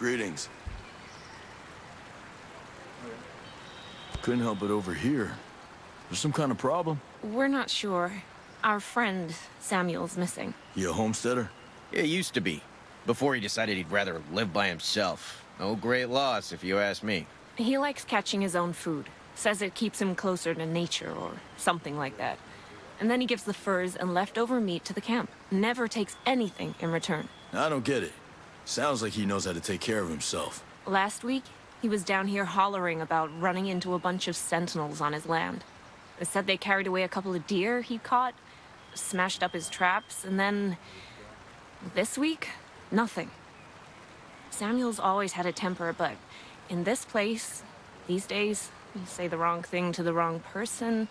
Greetings. Couldn't help but overhear. There's some kind of problem? We're not sure. Our friend, Samuel's missing. You a homesteader? Yeah, used to be. Before he decided he'd rather live by himself. No great loss, if you ask me. He likes catching his own food. Says it keeps him closer to nature or something like that. And then he gives the furs and leftover meat to the camp. Never takes anything in return. I don't get it. Sounds like he knows how to take care of himself. Last week, he was down here hollering about running into a bunch of sentinels on his land. They said they carried away a couple of deer he caught, smashed up his traps, and then... this week, nothing. Samuel's always had a temper, but in this place, these days, you say the wrong thing to the wrong person,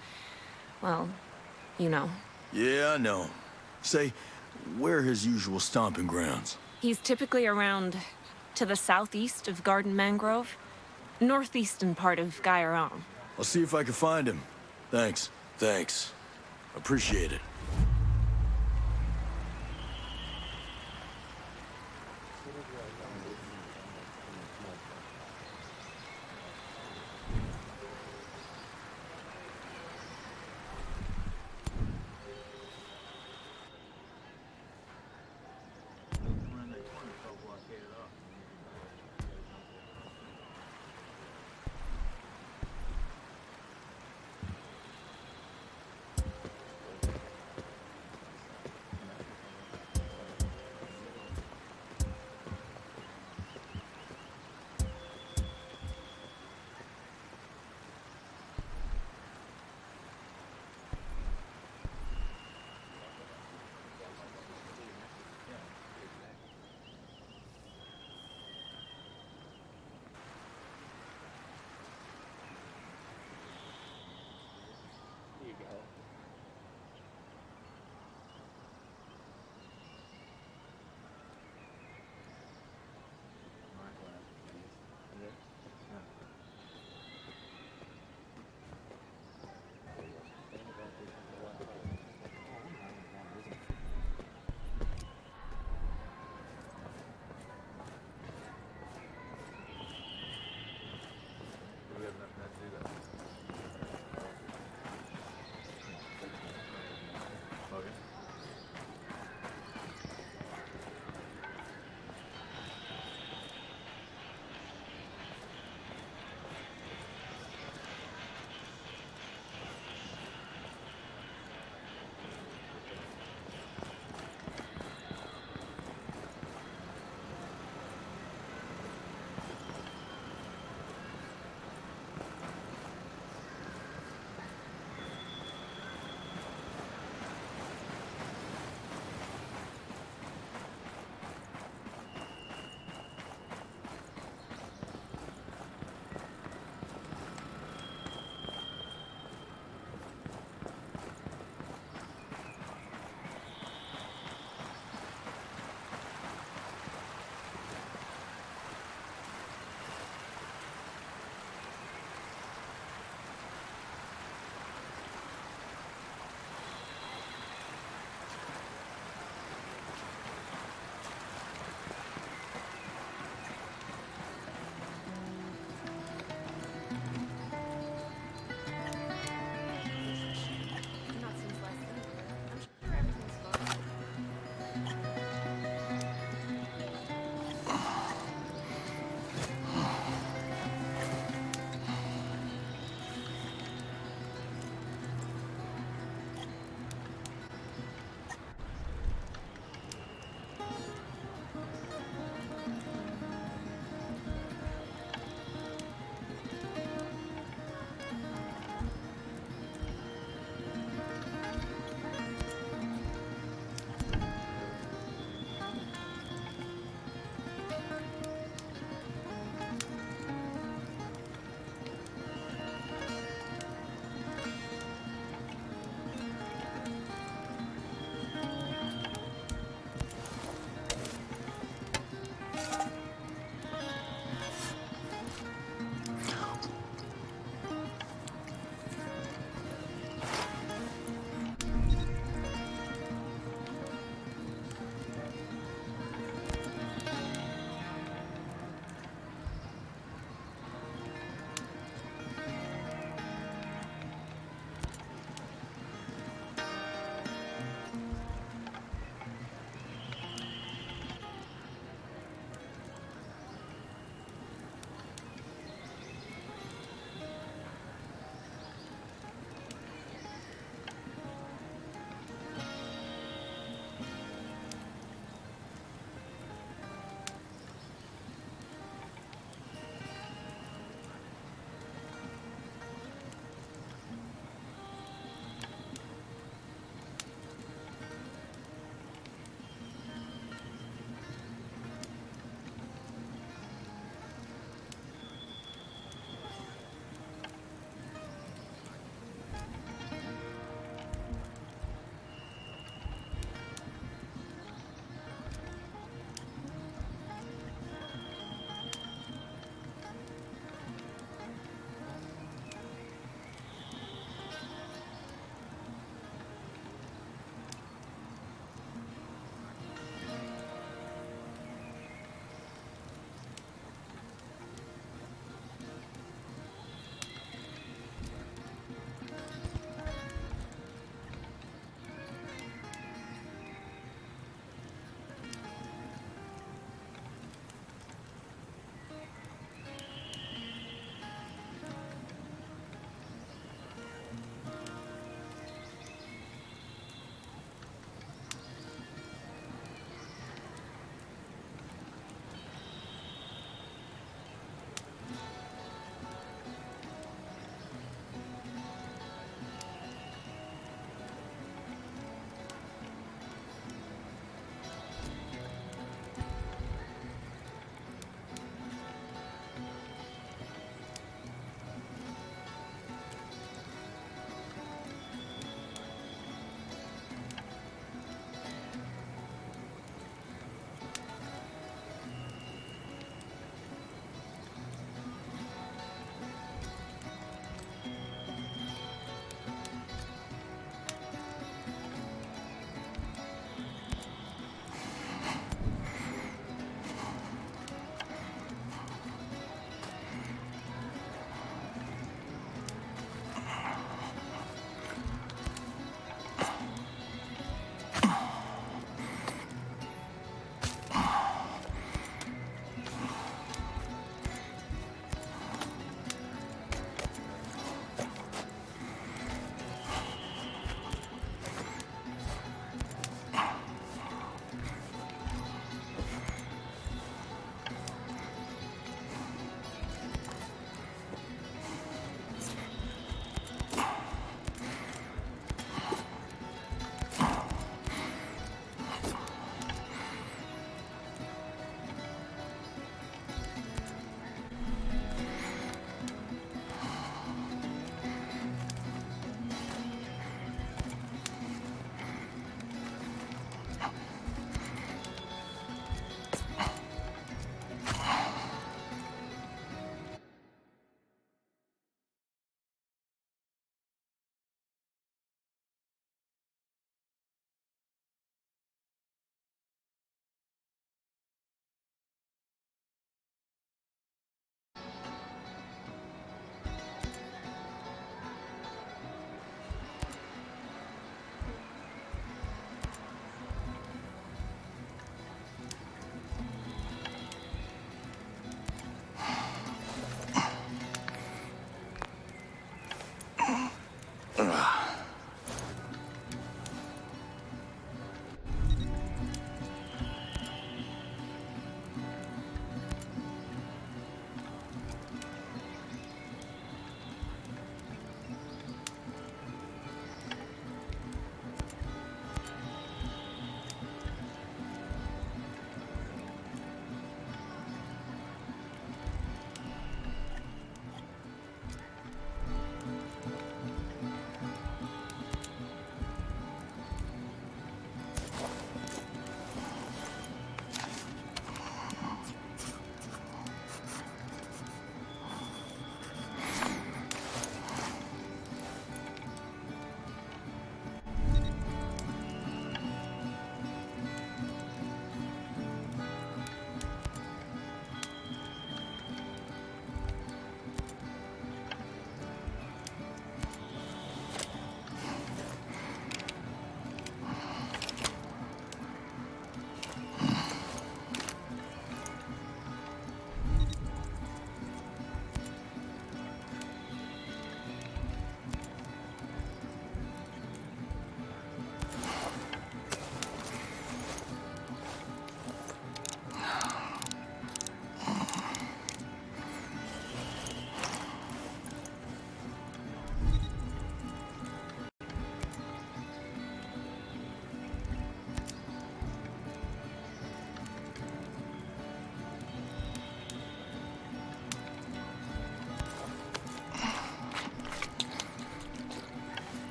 well, you know. Yeah, I know. Say, where are his usual stomping grounds? He's typically around to the southeast of Garden Mangrove, northeastern part of Gaiaron. I'll see if I can find him. Thanks. Thanks. Appreciate it.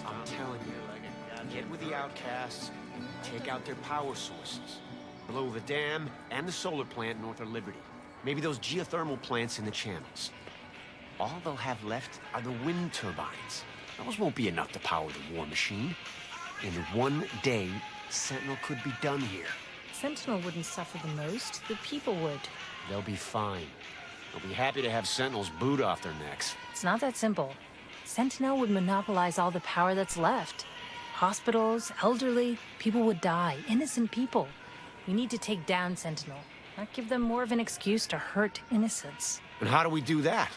I'm telling you, get with the outcasts, take out their power sources. Blow the dam and the solar plant north of Liberty. Maybe those geothermal plants in the channels. All they'll have left are the wind turbines. Those won't be enough to power the war machine. In one day, Sentinel could be done here. Sentinel wouldn't suffer the most. The people would. They'll be fine. They'll be happy to have Sentinel's boot off their necks. It's not that simple. Sentinel would monopolize all the power that's left. Hospitals, elderly, people would die. Innocent people. We need to take down Sentinel, not give them more of an excuse to hurt innocents. And how do we do that?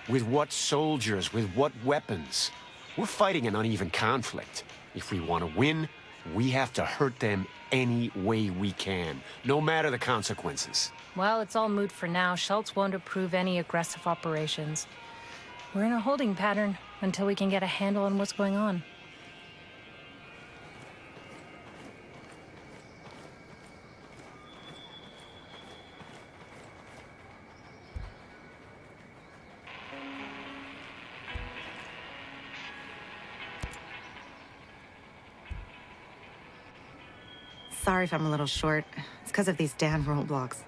With what soldiers? With what weapons? We're fighting an uneven conflict. If we want to win, we have to hurt them any way we can, no matter the consequences. Well, it's all moot for now. Schultz won't approve any aggressive operations. We're in a holding pattern until we can get a handle on what's going on. Sorry if I'm a little short. It's because of these damn roadblocks.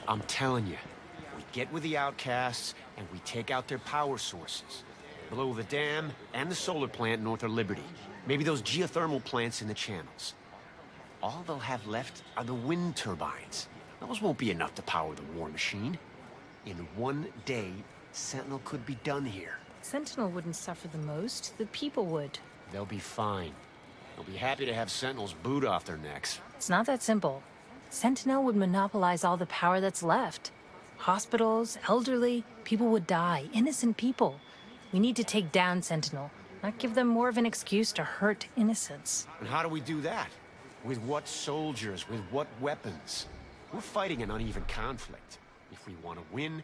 I'm telling you, we get with the outcasts and we take out their power sources. Blow the dam and the solar plant north of Liberty. Maybe those geothermal plants in the channels. All they'll have left are the wind turbines. Those won't be enough to power the war machine. In one day, Sentinel could be done here. Sentinel wouldn't suffer the most. The people would. They'll be fine. They'll be happy to have Sentinel's boot off their necks. It's not that simple. Sentinel would monopolize all the power that's left. Hospitals, elderly, people would die. Innocent people. We need to take down Sentinel, not give them more of an excuse to hurt innocents. And how do we do that? With what soldiers? With what weapons? We're fighting an uneven conflict. If we want to win,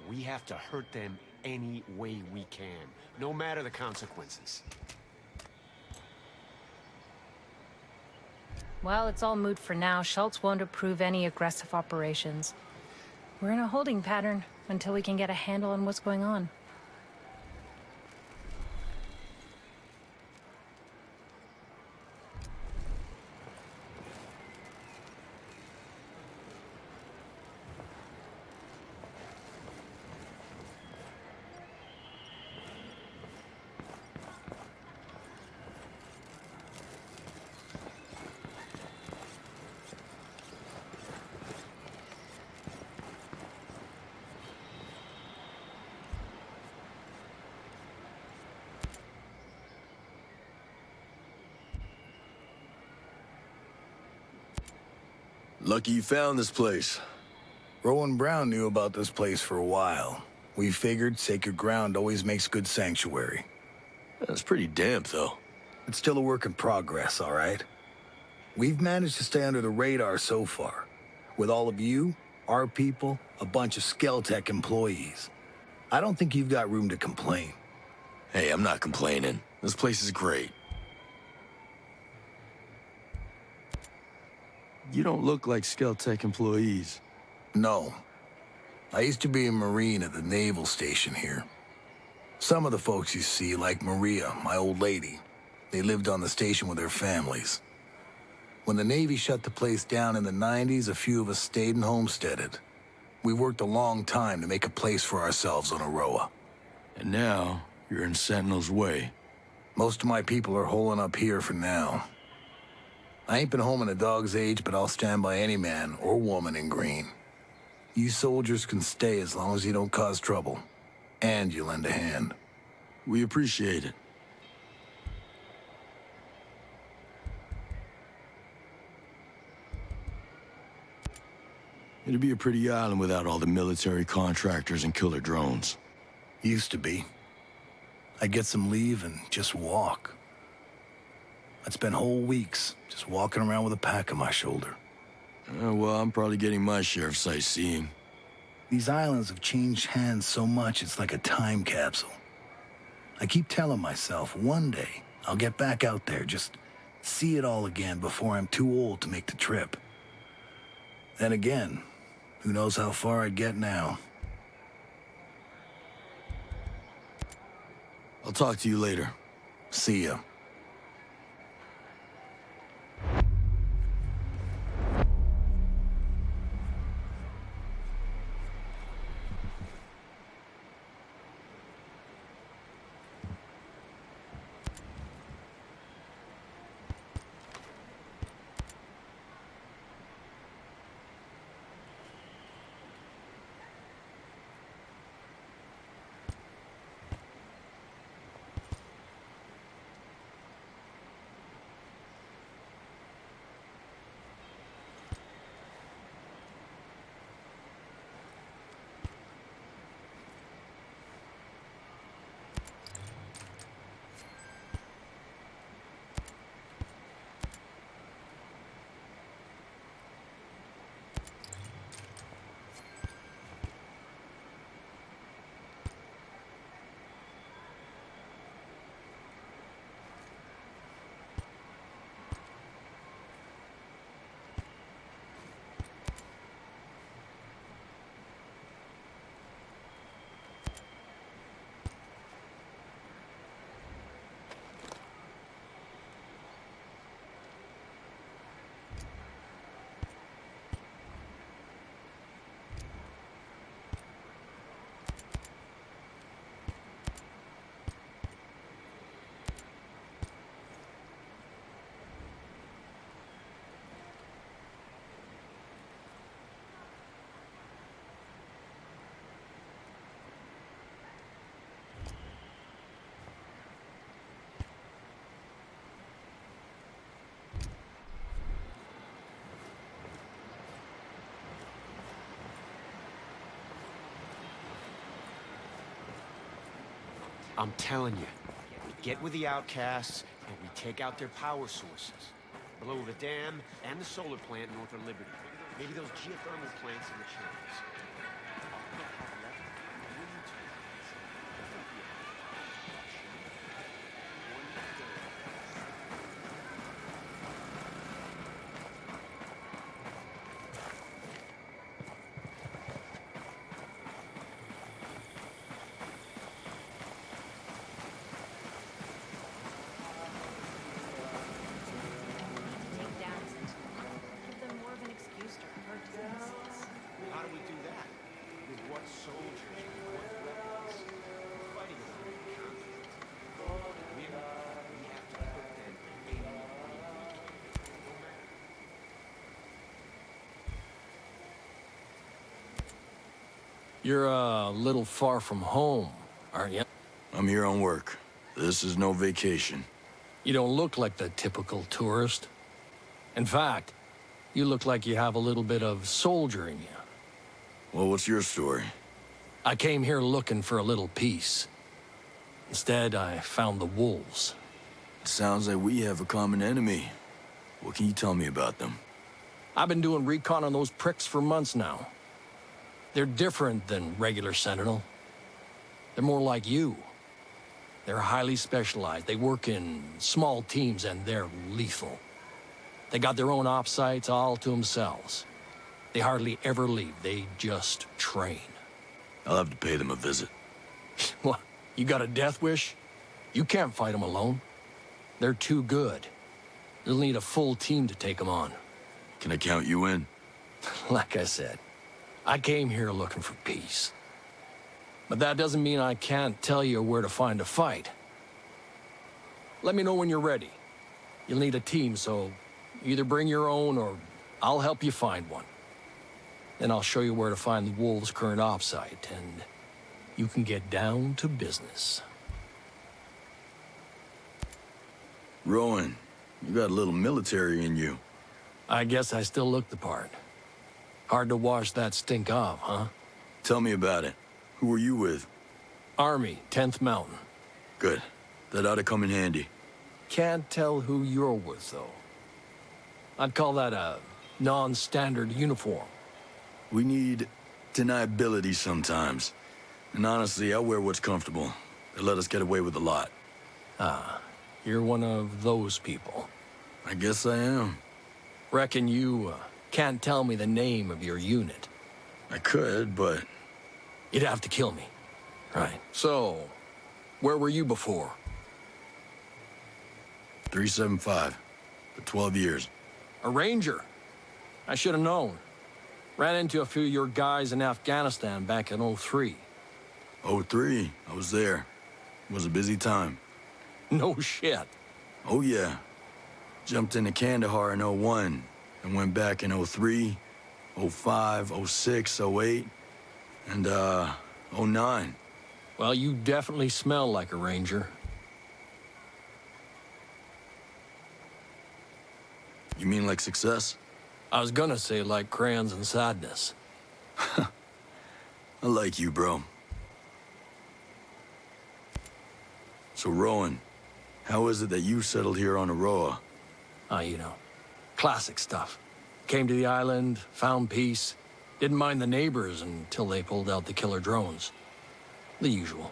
we have to hurt them any way we can, no matter the consequences. Well, it's all moot for now. Schultz won't approve any aggressive operations. We're in a holding pattern until we can get a handle on what's going on. Lucky you found this place. Rowan Brown knew about this place for a while. We figured sacred ground always makes good sanctuary. It's pretty damp, though. It's still a work in progress, all right? We've managed to stay under the radar so far. With all of you, our people, a bunch of Skeltech employees. I don't think you've got room to complain. Hey, I'm not complaining. This place is great. You don't look like Skeltech employees. No. I used to be a Marine at the naval station here. Some of the folks you see, like Maria, my old lady, they lived on the station with their families. When the Navy shut the place down in the 90s, a few of us stayed and homesteaded. We worked a long time to make a place for ourselves on Aroa. And now, you're in Sentinel's way. Most of my people are holing up here for now. I ain't been home in a dog's age, but I'll stand by any man or woman in green. You soldiers can stay as long as you don't cause trouble. And you lend a hand. We appreciate it. It'd be a pretty island without all the military contractors and killer drones. Used to be. I'd get some leave and just walk. I'd spend whole weeks just walking around with a pack on my shoulder. Well, I'm probably getting my share of sightseeing. These islands have changed hands so much it's like a time capsule. I keep telling myself one day I'll get back out there, just see it all again before I'm too old to make the trip. Then again, who knows how far I'd get now. I'll talk to you later. See ya. I'm telling you, we get with the outcasts and we take out their power sources. Blow the dam and the solar plant north of Liberty. Maybe those geothermal plants in the channels. Take down Sentinel. Give them more of an excuse to hurt innocents. How do we do that? With what soldiers and what weapons? We're fighting on a continent. We have to put them in the lead. No matter. You're a little far from home, aren't you? I'm here on work. This is no vacation. You don't look like the typical tourist. In fact, you look like you have a little bit of soldier in you. Well, what's your story? I came here looking for a little peace. Instead, I found the wolves. It sounds like we have a common enemy. What can you tell me about them? I've been doing recon on those pricks for months now. They're different than regular Sentinel. They're more like you. They're highly specialized. They work in small teams and they're lethal. They got their own op sites all to themselves. They hardly ever leave. They just train. I'll have to pay them a visit. What? You got a death wish? You can't fight them alone. They're too good. You'll need a full team to take them on. Can I count you in? Like I said, I came here looking for peace. But that doesn't mean I can't tell you where to find a fight. Let me know when you're ready. You'll need a team, so either bring your own or I'll help you find one. Then I'll show you where to find the Wolves' current op site, and you can get down to business. Rowan, you got a little military in you. I guess I still look the part. Hard to wash that stink off, huh? Tell me about it. Who were you with? Army, 10th Mountain. Good. That ought to come in handy. Can't tell who you're with, though. I'd call that a non-standard uniform. We need deniability sometimes. And honestly, I wear what's comfortable. They let us get away with a lot. Ah, you're one of those people. I guess I am. Reckon you can't tell me the name of your unit. I could, but You'd have to kill me. Right. So, where were you before? 375 for 12 years. A ranger. I should have known. Ran into a few of your guys in Afghanistan back in '03. '03, I was there. It was a busy time. No shit. Oh yeah. Jumped into Kandahar in '01 and went back in '03, '05, '06, '08, and '09. Well, you definitely smell like a ranger. You mean like success? I was gonna say like crayons and sadness. I like you, bro. So, Rowan, how is it that you settled here on Aroa? Ah, you know, classic stuff. Came to the island, found peace, didn't mind the neighbors until they pulled out the killer drones. The usual.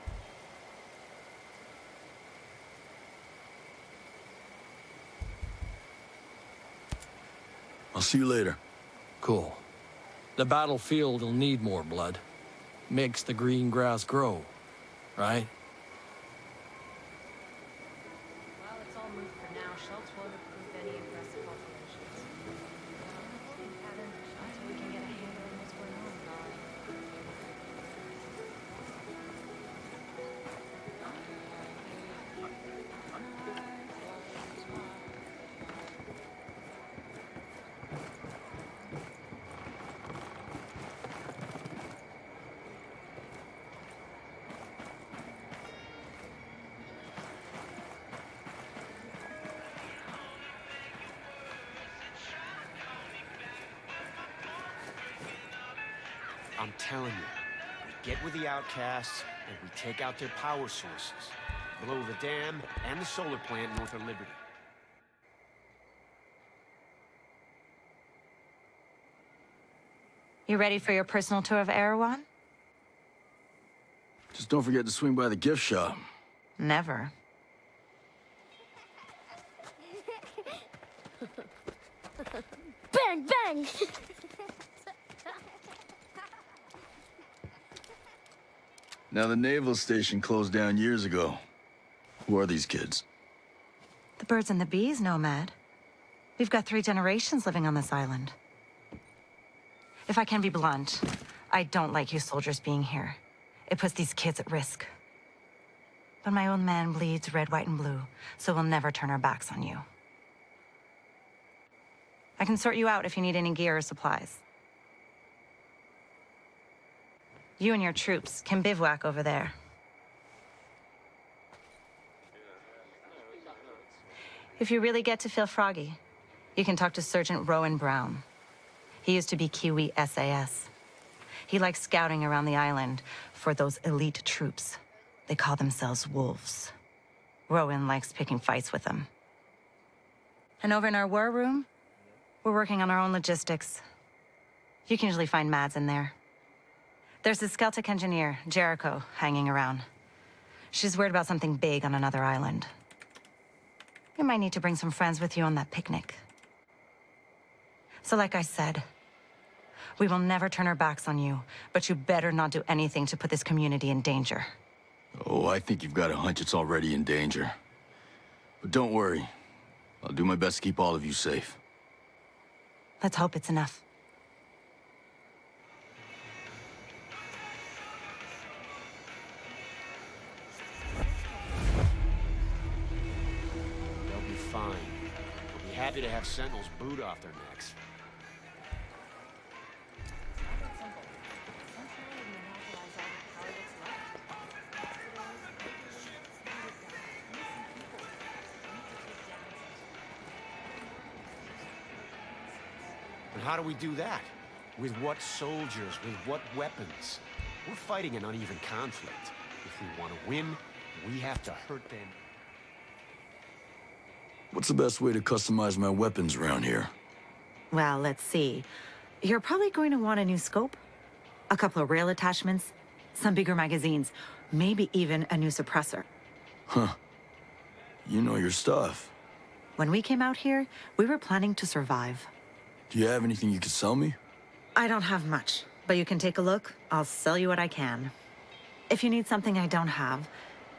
I'll see you later. Cool. The battlefield will need more blood. Makes the green grass grow, right? Well, it's all moved for now. Schultz won't approve any aggressive operations. Until we can get a handle on what's going on. I'm telling you, we get with the outcasts, and we take out their power sources. Blow the dam and the solar plant north of Liberty. You ready for your personal tour of Erewhon? Just don't forget to swing by the gift shop. Never. Bang, bang! Now, the naval station closed down years ago. Who are these kids? The birds and the bees, Nomad. We've got 3 generations living on this island. If I can be blunt, I don't like you soldiers being here. It puts these kids at risk. But my old man bleeds red, white, and blue, so we'll never turn our backs on you. I can sort you out if you need any gear or supplies. You and your troops can bivouac over there. If you really get to feel froggy, you can talk to Sergeant Rowan Brown. He used to be Kiwi SAS. He likes scouting around the island for those elite troops. They call themselves wolves. Rowan likes picking fights with them. And over in our war room, we're working on our own logistics. You can usually find Mads in there. There's this Celtic engineer, Jericho, hanging around. She's worried about something big on another island. You might need to bring some friends with you on that picnic. So like I said, we will never turn our backs on you, but you better not do anything to put this community in danger. Oh, I think you've got a hunch it's already in danger. But don't worry. I'll do my best to keep all of you safe. Let's hope it's enough. They'll be fine. We'll be happy to have Sentinels boot off their necks. And how do we do that? With what soldiers? With what weapons? We're fighting an uneven conflict. If we want to win, we have to hurt them. What's the best way to customize my weapons around here? Well, let's see. You're probably going to want a new scope, a couple of rail attachments, some bigger magazines, maybe even a new suppressor. Huh. You know your stuff. When we came out here, we were planning to survive. Do you have anything you could sell me? I don't have much, but you can take a look. I'll sell you what I can. If you need something I don't have,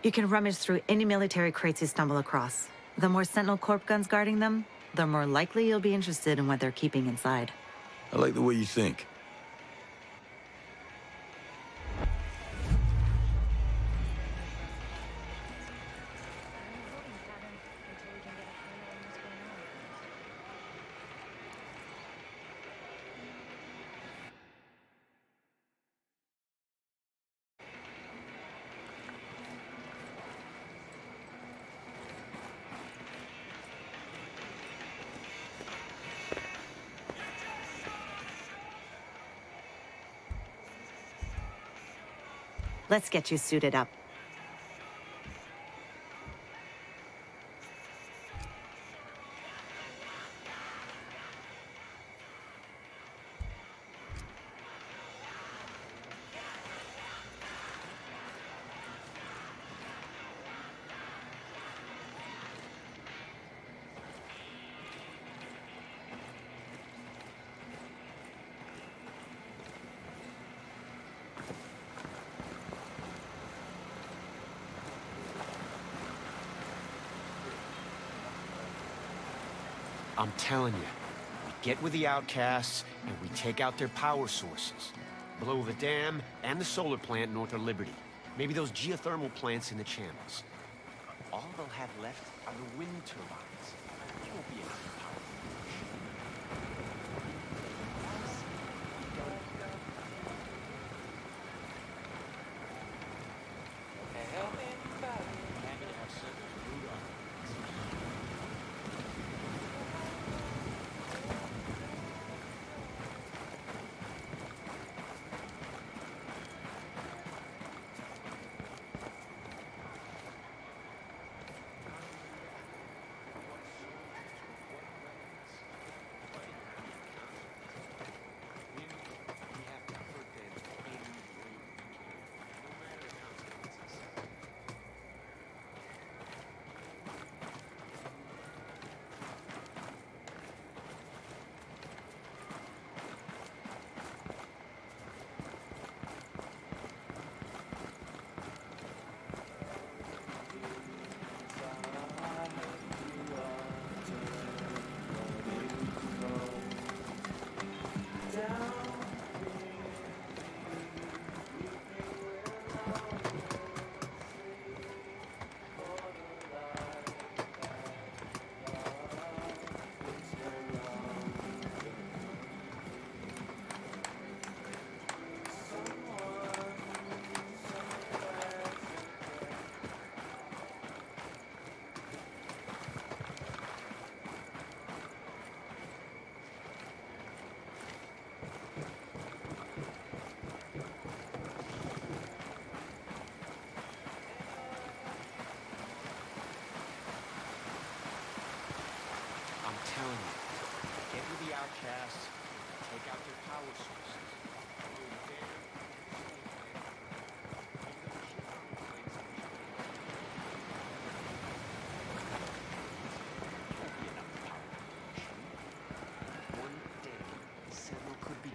you can rummage through any military crates you stumble across. The more Sentinel Corp guns guarding them, the more likely you'll be interested in what they're keeping inside. I like the way you think. Let's get you suited up. I'm telling you, we get with the outcasts and we take out their power sources. Blow the dam and the solar plant north of Liberty. Maybe those geothermal plants in the channels. All they'll have left are the wind turbines. There won't be enough power. Happy to have Sentinels boot off.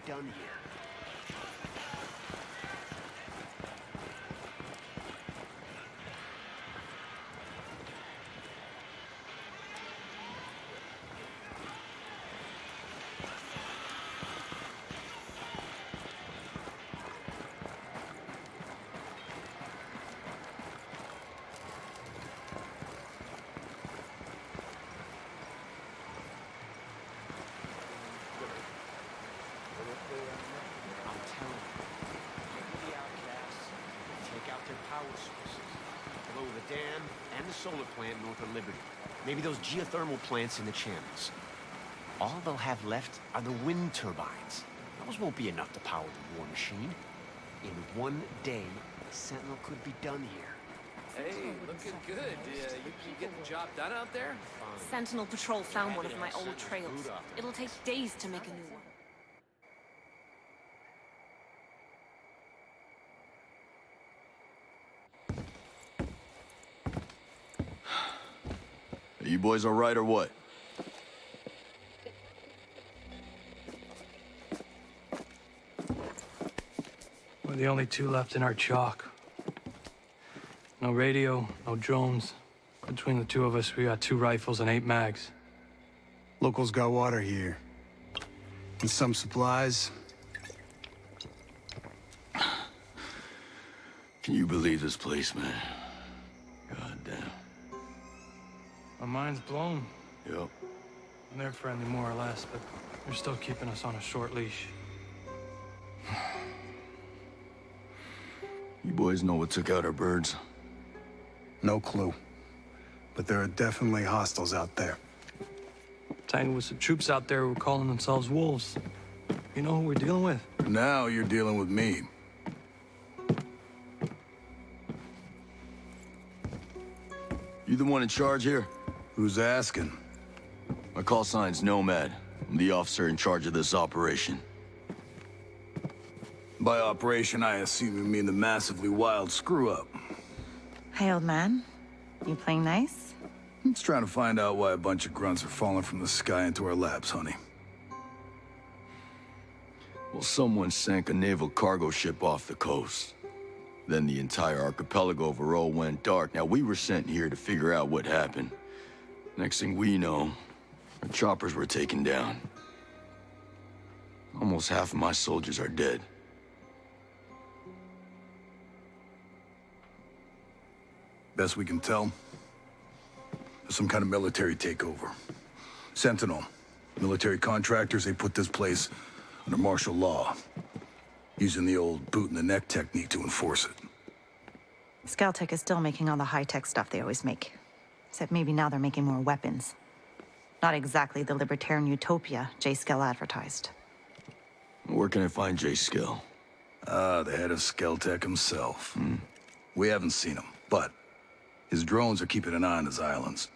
done here. I'm telling you, get with the outcasts, take out their power sources, blow the dam and the solar plant north of Liberty. Maybe those geothermal plants in the channels. All they'll have left are the wind turbines. Those won't be enough to power the war machine. In one day, Sentinel could be done here. Hey, looking good. You can get the job done out there? Sentinel Patrol found one of my old trails. It'll take days to make a new one. Are you boys all right or what? We're the only two left in our chalk. No radio, no drones. Between the two of us, we got 2 rifles and 8 mags. Locals got water here. And some supplies. Can you believe this place, man? God damn. My mind's blown. Yep. And they're friendly more or less, but they're still keeping us on a short leash. You boys know what took out our birds? No clue. But there are definitely hostiles out there. Tangled with some troops out there who were calling themselves wolves. You know who we're dealing with? Now you're dealing with me. You the one in charge here? Who's asking? My call sign's Nomad. I'm the officer in charge of this operation. By operation, I assume you mean the massively wild screw-up. Hey, old man. You playing nice? I'm just trying to find out why a bunch of grunts are falling from the sky into our laps, honey. Well, someone sank a naval cargo ship off the coast. Then the entire archipelago of Aro went dark. Now, we were sent here to figure out what happened. Next thing we know, our choppers were taken down. Almost half of my soldiers are dead. Best we can tell, there's some kind of military takeover. Sentinel, military contractors, they put this place under martial law, using the old boot-in-the-neck technique to enforce it. Scaltech is still making all the high-tech stuff they always make. Except maybe now they're making more weapons. Not exactly the libertarian utopia Jay Skell advertised. Where can I find Jay Skell? The head of Skeltech himself. We haven't seen him, but his drones are keeping an eye on his islands.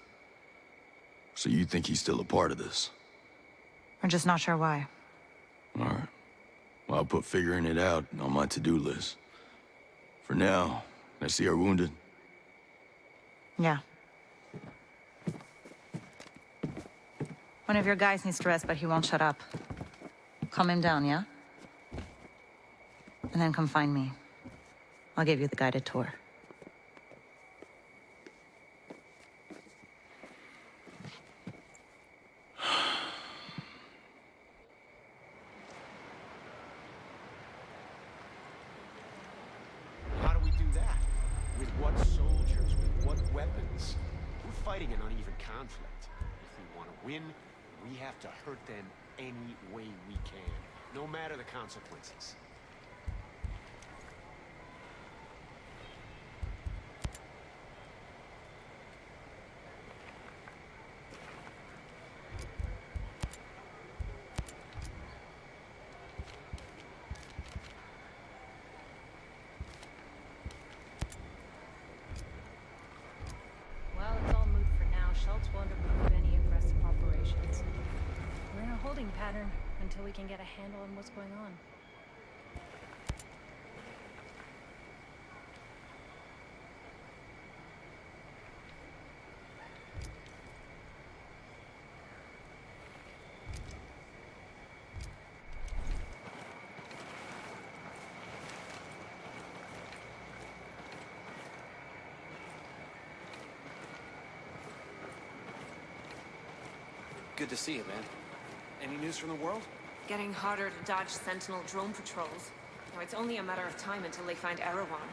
So you think he's still a part of this? We're just not sure why. All right. Well, I'll put figuring it out on my to-do list. For now, can I see our wounded? Yeah. One of your guys needs to rest, but he won't shut up. Calm him down, yeah? And then come find me. I'll give you the guided tour. How do we do that? With what soldiers? With what weapons? We're fighting an uneven conflict. If we want to win, we have to hurt them any way we can, no matter the consequences. Well, it's all moot for now. Schultz won't approve any aggressive operations. We're in a holding pattern until we can get a handle on what's going on. good to see you, man. Any news from the world? Getting harder to dodge Sentinel drone patrols. Now, it's only a matter of time until they find Erewhon.